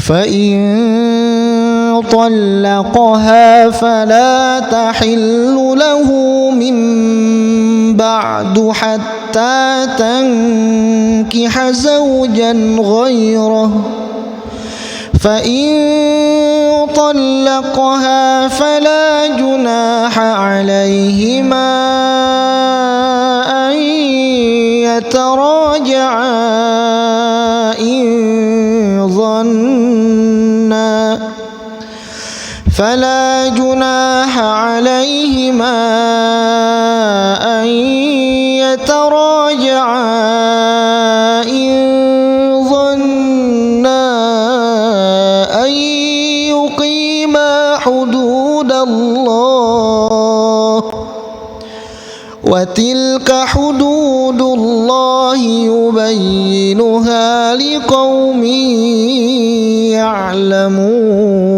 فإن طلقها فلا تحل له من بعد حتى تنكح زوجا غيره فإن طلقها فلا جناح عليهما أن يتراجعا إن ظنا فلا جناح عليهما أن يتراجعا إن ظنا أن يقيما حدود الله وتلك حدود الله يبينها لقوم يعلمون.